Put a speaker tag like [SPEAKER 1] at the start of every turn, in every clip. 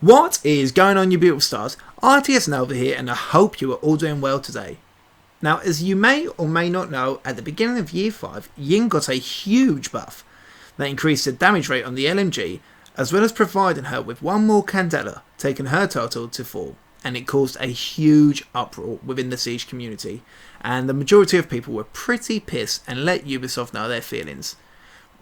[SPEAKER 1] What is going on, you beautiful stars? RTS Nova here, and I hope you are all doing well today. Now, as you may or may not know, at the beginning of Year 5, Ying got a huge buff that increased the damage rate on the LMG, as well as providing her with one more Candela, taking her total to 4, and it caused a huge uproar within the Siege community, and the majority of people were pretty pissed and let Ubisoft know their feelings.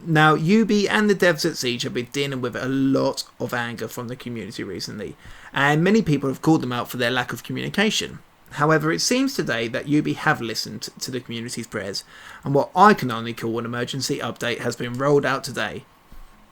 [SPEAKER 1] Now, Ubi and the devs at Siege have been dealing with a lot of anger from the community recently, and many people have called them out for their lack of communication. However, it seems today that Ubi have listened to the community's prayers, and what I can only call an emergency update has been rolled out today.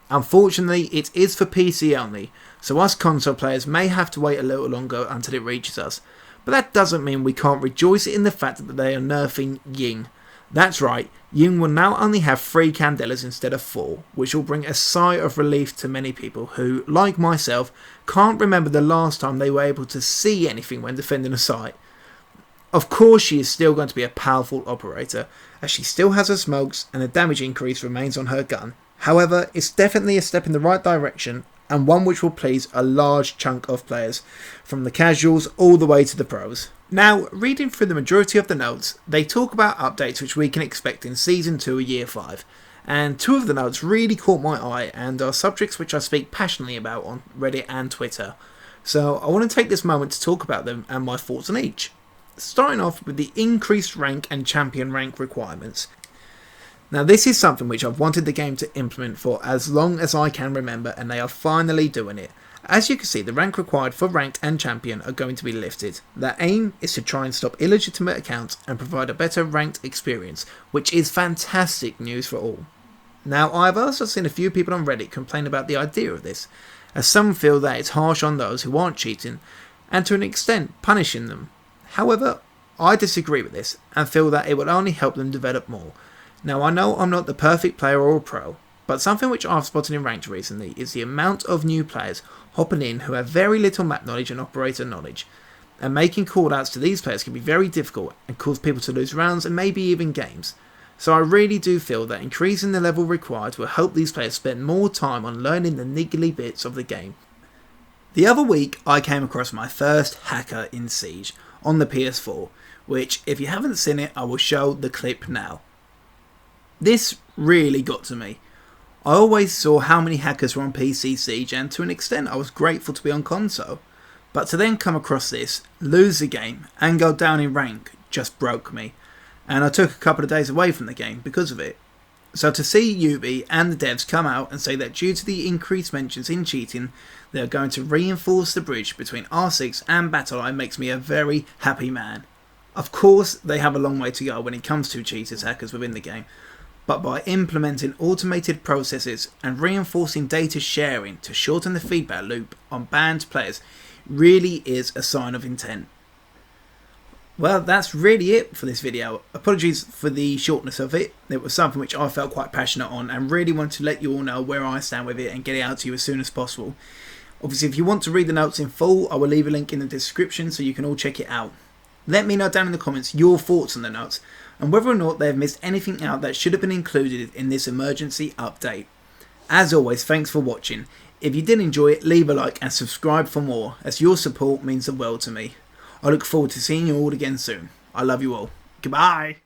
[SPEAKER 1] Unfortunately, it is for PC only, so us console players may have to wait a little longer until it reaches us, but that doesn't mean we can't rejoice in the fact that they are nerfing Ying. That's right, Ying will now only have 3 Candelas instead of 4, which will bring a sigh of relief to many people who, like myself, can't remember the last time they were able to see anything when defending a site. Of course, she is still going to be a powerful operator, as she still has her smokes and the damage increase remains on her gun. However, it's definitely a step in the right direction, and one which will please a large chunk of players, from the casuals all the way to the pros. Now, reading through the majority of the notes, they talk about updates which we can expect in Season 2 of Year 5, and 2 of the notes really caught my eye and are subjects which I speak passionately about on Reddit and Twitter, so I want to take this moment to talk about them and my thoughts on each. Starting off with the increased rank and champion rank requirements. Now, this is something which I've wanted the game to implement for as long as I can remember, and they are finally doing it. As you can see, the rank required for ranked and champion are going to be lifted. Their aim is to try and stop illegitimate accounts and provide a better ranked experience, which is fantastic news for all. Now, I've also seen a few people on Reddit complain about the idea of this, as some feel that it's harsh on those who aren't cheating, and to an extent punishing them. However, I disagree with this, and feel that it will only help them develop more. Now, I know I'm not the perfect player or a pro, but something which I've spotted in Ranked recently is the amount of new players hopping in who have very little map knowledge and operator knowledge, and making callouts to these players can be very difficult and cause people to lose rounds and maybe even games. So I really do feel that increasing the level required will help these players spend more time on learning the niggly bits of the game. The other week I came across my first hacker in Siege on the PS4, which if you haven't seen it I will show the clip now. This really got to me. I always saw how many hackers were on PC Siege, and to an extent I was grateful to be on console. But to then come across this, lose the game, and go down in rank just broke me. And I took a couple of days away from the game because of it. So to see Ubi and the devs come out and say that due to the increased mentions in cheating, they are going to reinforce the bridge between R6 and BattleEye makes me a very happy man. Of course, they have a long way to go when it comes to cheaters hackers within the game, but by implementing automated processes and reinforcing data sharing to shorten the feedback loop on banned players really is a sign of intent. Well, that's really it for this video. Apologies for the shortness of it. It was something which I felt quite passionate on and really wanted to let you all know where I stand with it and get it out to you as soon as possible. Obviously, if you want to read the notes in full, I will leave a link in the description so you can all check it out. Let me know down in the comments your thoughts on the notes, and whether or not they have missed anything out that should have been included in this emergency update. As always, thanks for watching. If you did enjoy it, leave a like and subscribe for more, as your support means the world to me. I look forward to seeing you all again soon. I love you all. Goodbye.